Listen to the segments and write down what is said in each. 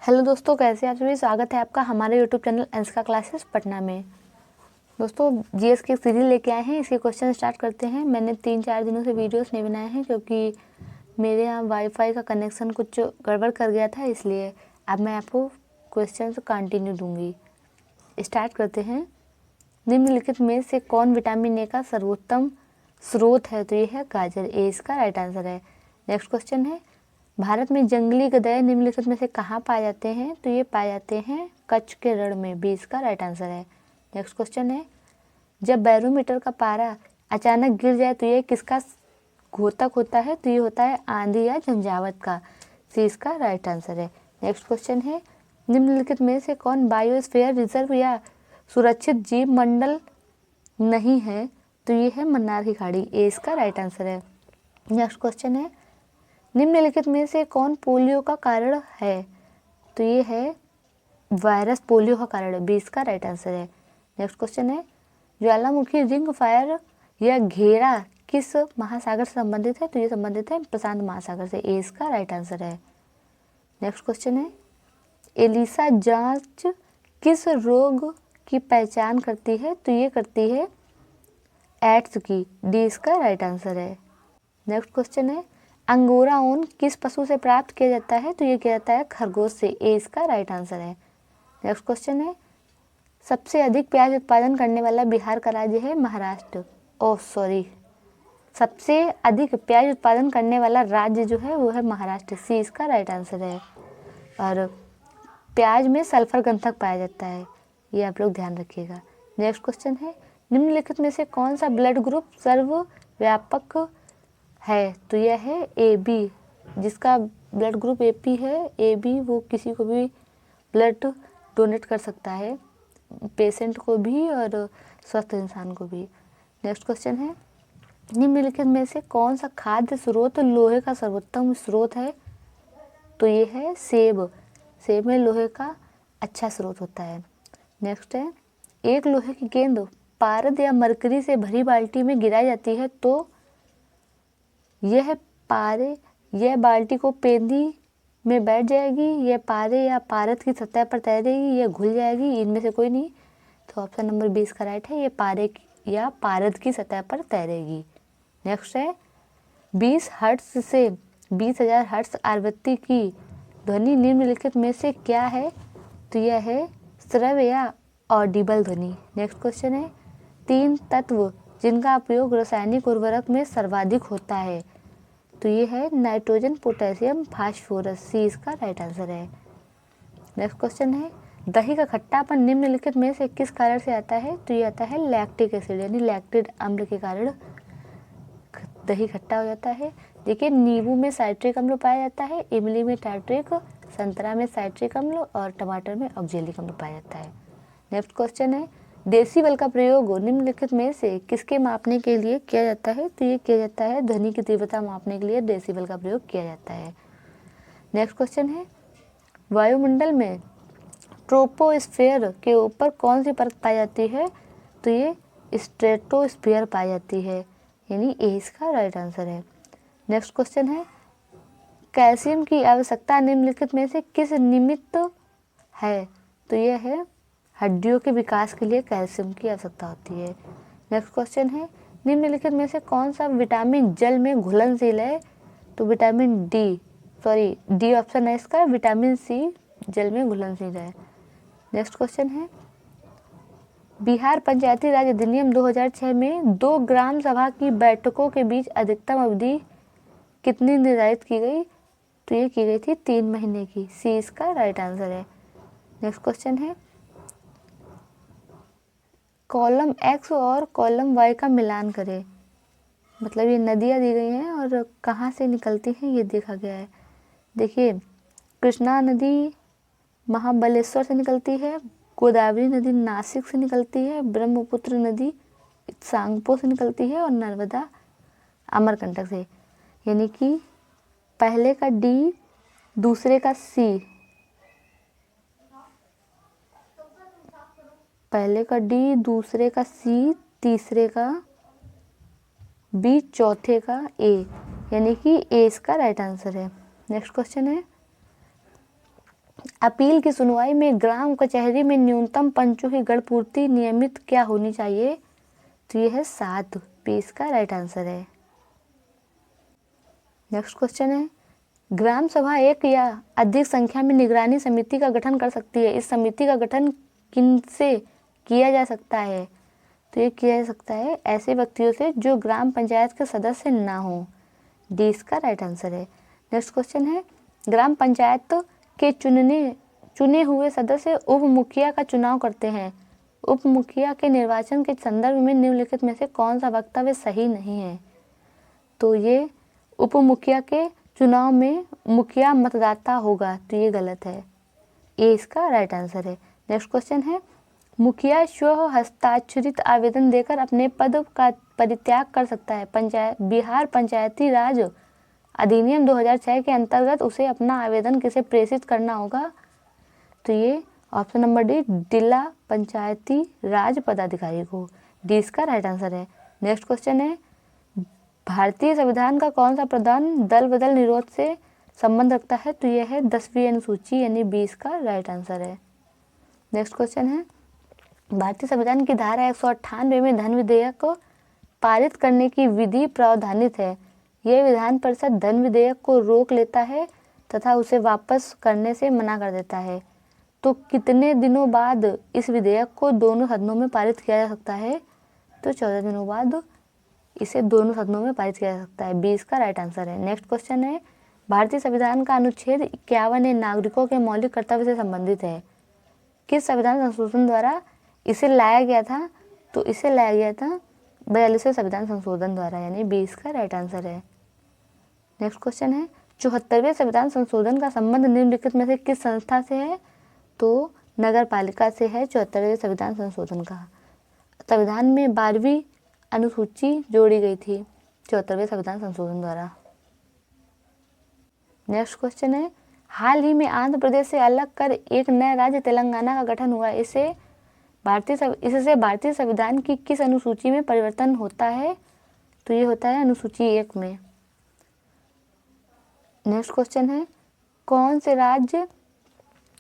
Hello दोस्तों, कैसे आप सभी। स्वागत है आपका हमारे YouTube channel Anshika classes Patna में। दोस्तों, जीएस की सीरीज लेके आए हैं। इसके क्वेश्चन स्टार्ट करते हैं। मैंने 3-4 दिनों से वीडियोस नहीं बनाए हैं क्योंकि मेरे यहाँ वाईफाई का कनेक्शन कुछ गड़बड़ कर गया था, इसलिए अब मैं आपको क्वेश्चन कंटिन्यू दूंगी। स्टार्ट करते हैं। निम्नलिखित में से कौन विटामिन ए का सर्वोत्तम स्रोत है? तो ये है गाजर। ए इसका राइट आंसर है। नेक्स्ट क्वेश्चन है, भारत में जंगली गधे निम्नलिखित में से कहाँ पाए जाते हैं? तो ये पाए जाते हैं कच्छ के रण में। बी इसका राइट आंसर है। नेक्स्ट क्वेश्चन है, जब बैरोमीटर का पारा अचानक गिर जाए तो ये किसका घोतक होता है? तो ये होता है आंधी या झंझावत का। सी इसका राइट आंसर है। नेक्स्ट क्वेश्चन है, निम्नलिखित में से कौन बायोस्फीयर रिजर्व या सुरक्षित जीव मंडल नहीं है? तो ये है मन्नार की खाड़ी। ए इसका राइट आंसर है। नेक्स्ट क्वेश्चन है, निम्नलिखित में से कौन पोलियो का कारण है? तो ये है वायरस पोलियो का कारण है। बी इसका राइट आंसर है। नेक्स्ट क्वेश्चन है, ज्वालामुखी रिंग फायर या घेरा किस महासागर से संबंधित है? तो ये संबंधित है प्रशांत महासागर से। ए इसका राइट आंसर है। नेक्स्ट क्वेश्चन है, एलिसा जांच किस रोग की पहचान करती है? तो ये करती है एड्स की। डी इसका राइट आंसर है। नेक्स्ट क्वेश्चन है, अंगोरा ऊन किस पशु से प्राप्त किया जाता है? तो ये किया जाता है खरगोश से। ए इसका राइट आंसर है। नेक्स्ट क्वेश्चन है, सबसे अधिक प्याज उत्पादन करने वाला बिहार का राज्य है महाराष्ट्र। सबसे अधिक प्याज उत्पादन करने वाला राज्य जो है वो है महाराष्ट्र। सी इसका राइट आंसर है। और प्याज में सल्फर गंधक पाया जाता है, ये आप लोग ध्यान रखिएगा। नेक्स्ट क्वेश्चन है, निम्नलिखित में से कौन सा ब्लड ग्रुप सर्वव्यापक है? तो यह है ए बी। जिसका ब्लड ग्रुप एपी है, ए बी, वो किसी को भी ब्लड डोनेट कर सकता है, पेशेंट को भी और स्वस्थ इंसान को भी। नेक्स्ट क्वेश्चन है, निम्नलिखित में से कौन सा खाद्य स्रोत लोहे का सर्वोत्तम स्रोत है? तो ये है सेब। सेब में लोहे का अच्छा स्रोत होता है। नेक्स्ट है, एक लोहे की गेंद पारद या मरकरी से भरी बाल्टी में गिराई जाती है तो यह बाल्टी को पेंदी में बैठ जाएगी, यह पारे या पारद की सतह पर तैरेगी, यह घुल जाएगी। इनमें से कोई नहीं, तो ऑप्शन नंबर 20 का राइट है, ये पारे या पारद की सतह पर तैरेगी। नेक्स्ट है, 20 हर्ट्ज से 20,000 हर्ट्ज आवृत्ति की ध्वनि निम्नलिखित में से क्या है? तो यह है श्रव्य या ऑडिबल ध्वनि। नेक्स्ट क्वेश्चन है, 3 तत्व जिनका उपयोग रासायनिक उर्वरक में सर्वाधिक होता है? तो ये है नाइट्रोजन, पोटेशियम, फास्फोरस। सी इसका राइट आंसर है। नेक्स्ट क्वेश्चन है, दही का खट्टापन निम्नलिखित में से किस कारण से आता है? तो ये आता है लैक्टिक एसिड यानी लैक्टिड अम्ल के कारण दही खट्टा हो जाता है। देखिए, नींबू में साइट्रिक अम्ल पाया जाता है, इमली में टार्ट्रिक, संतरा में साइट्रिक अम्ल और टमाटर में ऑक्जेलिक अम्ल पाया जाता है। नेक्स्ट क्वेश्चन है, डेसिबल का प्रयोग निम्नलिखित में से किसके मापने के लिए किया जाता है? तो ये किया जाता है ध्वनि की तीव्रता मापने के लिए डेसिबल का प्रयोग किया जाता है। नेक्स्ट क्वेश्चन है, वायुमंडल में ट्रोपोस्फेयर के ऊपर कौन सी परत पाई जाती है? तो ये स्ट्रेटोस्फेयर पाई जाती है, यानी ए इसका राइट आंसर है। नेक्स्ट क्वेश्चन है, कैल्शियम की आवश्यकता निम्नलिखित में से किस निमित्त है? तो यह है हड्डियों के विकास के लिए कैल्शियम की आवश्यकता होती है। नेक्स्ट क्वेश्चन है, निम्नलिखित में से कौन सा विटामिन जल में घुलनशील है? तो विटामिन डी ऑप्शन है इसका, विटामिन सी जल में घुलनशील है। नेक्स्ट क्वेश्चन है, बिहार पंचायती राज अधिनियम 2006 में 2 ग्राम सभा की बैठकों के बीच अधिकतम अवधि कितनी निर्धारित की गई? तो ये की गई थी 3 महीने की। सी इसका राइट आंसर है। नेक्स्ट क्वेश्चन है, कॉलम एक्स और कॉलम वाई का मिलान करें। मतलब ये नदियाँ दी गई हैं और कहाँ से निकलती हैं ये देखा गया है। देखिए, कृष्णा नदी महाबलेश्वर से निकलती है, गोदावरी नदी नासिक से निकलती है, ब्रह्मपुत्र नदी सांगपो से निकलती है और नर्मदा अमरकंटक से। यानी कि पहले का डी, दूसरे का सी, पहले का डी, दूसरे का सी, तीसरे का बी, चौथे का ए, यानी कि ए इसका राइट आंसर है। नेक्स्ट क्वेश्चन है, अपील की सुनवाई में ग्राम कचहरी में न्यूनतम पंचों की गढ़पूर्ति नियमित क्या होनी चाहिए? तो ये है 7, बी इसका राइट आंसर है। नेक्स्ट क्वेश्चन है, ग्राम सभा एक या अधिक संख्या में निगरानी समिति का गठन कर सकती है। इस समिति का गठन किनसे किया जा सकता है? तो ये किया जा सकता है ऐसे व्यक्तियों से जो ग्राम पंचायत के सदस्य ना हो। डी इसका राइट आंसर है। नेक्स्ट क्वेश्चन है, ग्राम पंचायत के चुने हुए सदस्य उप मुखिया का चुनाव करते हैं। उप मुखिया के निर्वाचन के संदर्भ में निम्नलिखित में से कौन सा वक्तव्य सही नहीं है? तो ये उप मुखिया के चुनाव में मुखिया मतदाता होगा, तो ये गलत है। ए इसका राइट आंसर है। नेक्स्ट क्वेश्चन है, मुखिया स्व हस्ताक्षरित आवेदन देकर अपने पद का परित्याग कर सकता है। बिहार पंचायती राज अधिनियम 2006 के अंतर्गत उसे अपना आवेदन किसे प्रेषित करना होगा? तो ये ऑप्शन नंबर डी, जिला पंचायती राज पदाधिकारी को। डी इसका राइट आंसर है। नेक्स्ट क्वेश्चन है, भारतीय संविधान का कौन सा प्रावधान दल बदल निरोध से संबंध रखता है? तो यह है 10वीं अनुसूची यानी 20 का राइट आंसर है। नेक्स्ट क्वेश्चन है, भारतीय संविधान की धारा 198 में धन विधेयक को पारित करने की विधि प्रावधानित है। यह विधान परिषद धन विधेयक को रोक लेता है तथा उसे वापस करने से मना कर देता है। तो कितने दिनों बाद इस विधेयक को दोनों सदनों में पारित किया जा सकता है? तो 14 दिनों बाद इसे दोनों सदनों में पारित किया जा सकता है। 20 का राइट आंसर है। नेक्स्ट क्वेश्चन है, भारतीय संविधान का अनुच्छेद 51 नागरिकों के मौलिक कर्तव्य से संबंधित है। किस संविधान संशोधन द्वारा इसे लाया गया था? तो इसे लाया गया था 42वें संविधान संशोधन द्वारा, यानी 20 का राइट आंसर है। नेक्स्ट क्वेश्चन है, 74वें संविधान संशोधन का संबंध निम्नलिखित में से किस संस्था से है? तो नगर पालिका से है 74वें संविधान संशोधन का। संविधान में 12वीं अनुसूची जोड़ी गई थी 74वें संविधान संशोधन द्वारा। नेक्स्ट क्वेश्चन है, हाल ही में आंध्र प्रदेश से अलग कर एक नया राज्य तेलंगाना का गठन हुआ। इससे भारतीय संविधान की किस अनुसूची में परिवर्तन होता है? तो ये होता है अनुसूची 1 में। नेक्स्ट क्वेश्चन है, कौन से राज्य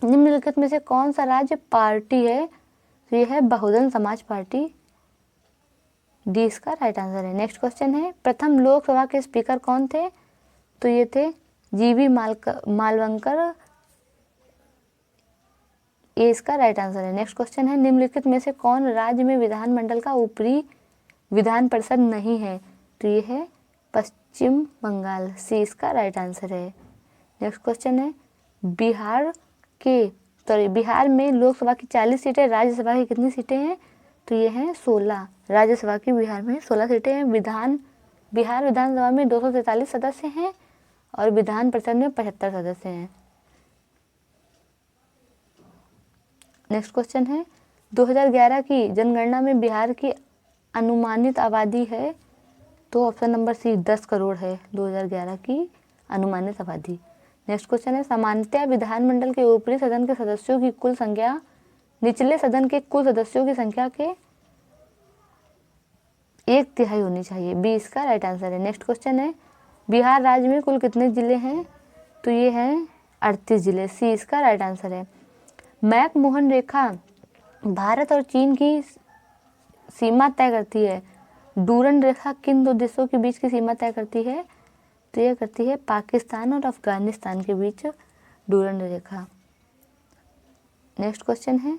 निम्नलिखित में से कौन सा राज्य पार्टी है? तो ये है बहुजन समाज पार्टी। डी इसका राइट आंसर है। नेक्स्ट क्वेश्चन है, प्रथम लोकसभा के स्पीकर कौन थे? तो ये थे जीवी मालवंकर। ये इसका राइट आंसर है। नेक्स्ट क्वेश्चन है, निम्नलिखित में से कौन राज्य में विधानमंडल का ऊपरी विधान परिषद नहीं है? तो ये है पश्चिम बंगाल। सी इसका राइट आंसर है। नेक्स्ट क्वेश्चन है, बिहार में लोकसभा की 40 सीटें, राज्यसभा की कितनी सीटें हैं? तो ये हैं 16। राज्यसभा की बिहार में 16 सीटें हैं। बिहार विधानसभा में 243 सदस्य हैं और विधान परिषद में 75 सदस्य हैं। नेक्स्ट क्वेश्चन है, 2011 की जनगणना में बिहार की अनुमानित आबादी है? तो ऑप्शन नंबर सी 10 करोड़ है 2011 की अनुमानित आबादी। नेक्स्ट क्वेश्चन है, सामान्यतः विधानमंडल के ऊपरी सदन के सदस्यों की कुल संख्या निचले सदन के कुल सदस्यों की संख्या के 1/3 होनी चाहिए। बी इसका राइट आंसर है। नेक्स्ट क्वेश्चन है, बिहार राज्य में कुल कितने जिले हैं? तो ये हैं 38 जिले। सी इसका राइट आंसर है। मैक-मोहन रेखा भारत और चीन की सीमा तय करती है। डूरन रेखा किन दो देशों के बीच की सीमा तय करती है? तो यह करती है पाकिस्तान और अफगानिस्तान के बीच डूरन रेखा। नेक्स्ट क्वेश्चन है,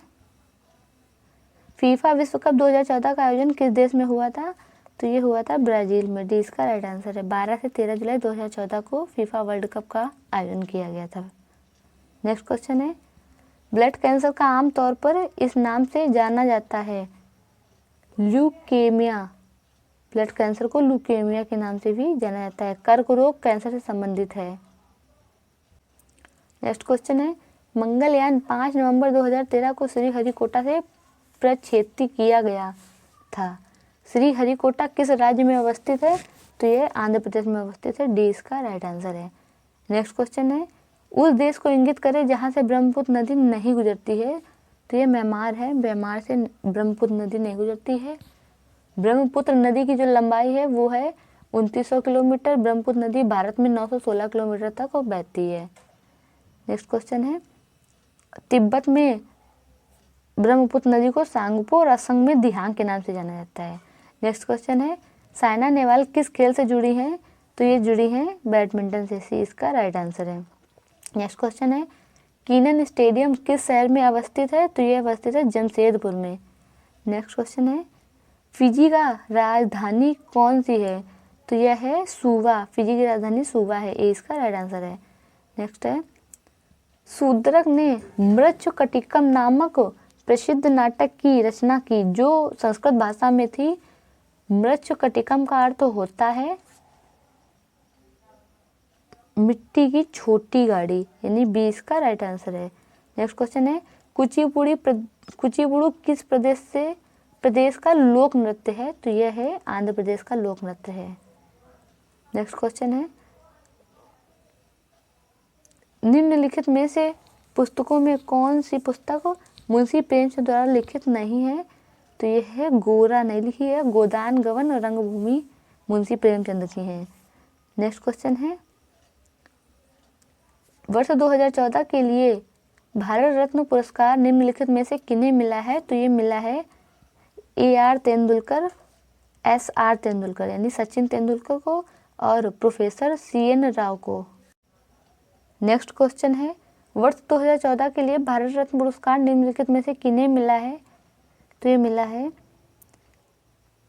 फीफा विश्व कप 2014 का आयोजन किस देश में हुआ था? तो ये हुआ था ब्राज़ील में। डी इसका राइट आंसर है। 12 से 13 जुलाई 2014 को फीफा वर्ल्ड कप का आयोजन किया गया था। नेक्स्ट क्वेश्चन है, ब्लड कैंसर का आम तौर पर इस नाम से जाना जाता है। ल्यूकेमिया। ब्लड कैंसर को ल्यूकेमिया के नाम से भी जाना जाता है। कर्क रोग कैंसर से संबंधित है। नेक्स्ट क्वेश्चन है, मंगलयान 5 नवंबर 2013 को श्रीहरिकोटा से प्रक्षेपित किया गया था। श्रीहरिकोटा किस राज्य में अवस्थित है? तो ये आंध्र प्रदेश में अवस्थित है। डी इसका राइट आंसर है। नेक्स्ट क्वेश्चन है, उस देश को इंगित करें जहां से ब्रह्मपुत्र नदी नहीं गुजरती है। तो ये म्यांमार है। म्यांमार से ब्रह्मपुत्र नदी नहीं गुजरती है। ब्रह्मपुत्र नदी की जो लंबाई है वो है 2900 किलोमीटर। ब्रह्मपुत्र नदी भारत में 916 किलोमीटर तक बहती है। नेक्स्ट क्वेश्चन है, तिब्बत में ब्रह्मपुत्र नदी को सांगपो और असम में दिहांग के नाम से जाना जाता है। नेक्स्ट क्वेश्चन है साइना नेहवाल किस खेल से जुड़ी हैं? तो ये जुड़ी हैं बैडमिंटन से, सी इसका राइट आंसर है। नेक्स्ट क्वेश्चन है कीनन स्टेडियम किस शहर में अवस्थित है? तो ये अवस्थित है जमशेदपुर में। नेक्स्ट क्वेश्चन है फिजी का राजधानी कौन सी है? तो यह है सुवा, फिजी की राजधानी सुवा है, ए इसका राइट आंसर है। नेक्स्ट है शूद्रक ने मृच्छकटिकम नामक प्रसिद्ध नाटक की रचना की जो संस्कृत भाषा में थी। मृच्छकटिकम का अर्थ होता है मिट्टी की छोटी गाड़ी, यानी 20 का राइट आंसर है। नेक्स्ट क्वेश्चन है कुचिपुड़ी किस प्रदेश का लोक नृत्य है? तो यह है आंध्र प्रदेश का लोक नृत्य है। नेक्स्ट क्वेश्चन है निम्नलिखित में से पुस्तकों में कौन सी पुस्तक मुंशी प्रेमचंद द्वारा लिखित नहीं है? तो यह है गोरा नहीं लिखी है, गोदान गवन और रंगभूमि मुंशी प्रेमचंद की है। नेक्स्ट क्वेश्चन है वर्ष 2014 के लिए भारत रत्न पुरस्कार निम्नलिखित में से किन्हें मिला है? तो ये मिला है AR तेंदुलकर, SR तेंदुलकर यानी सचिन तेंदुलकर को और प्रोफेसर CN राव को। नेक्स्ट क्वेश्चन है वर्ष 2014 के लिए भारत रत्न पुरस्कार निम्नलिखित में से किन्हें मिला है? तो ये मिला है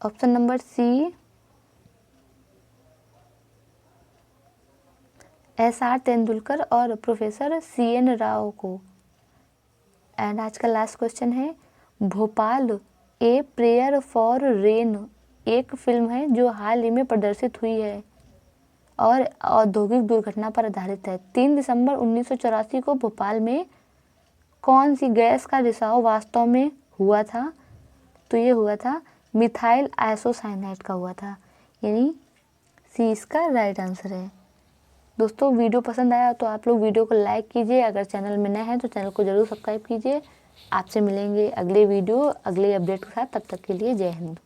option number C SR Tendulkar और प्रोफेसर CN राव को। एंड आज का लास्ट क्वेश्चन है Bhopal a prayer for rain एक फिल्म है जो हाल ही में प्रदर्शित हुई है और औद्योगिक दुर्घटना पर आधारित है। 3 दिसंबर 1984 को भोपाल में कौन सी गैस का रिसाव वास्तव में हुआ था? तो ये हुआ था मिथाइल आइसोसाइनाइड का हुआ था, यानी सी इसका राइट आंसर है। दोस्तों वीडियो पसंद आया तो आप लोग वीडियो को लाइक कीजिए, अगर चैनल में नए हैं तो चैनल को ज़रूर सब्सक्राइब कीजिए। आपसे मिलेंगे अगले वीडियो अगले अपडेट के साथ, तब तक के लिए जय हिंद।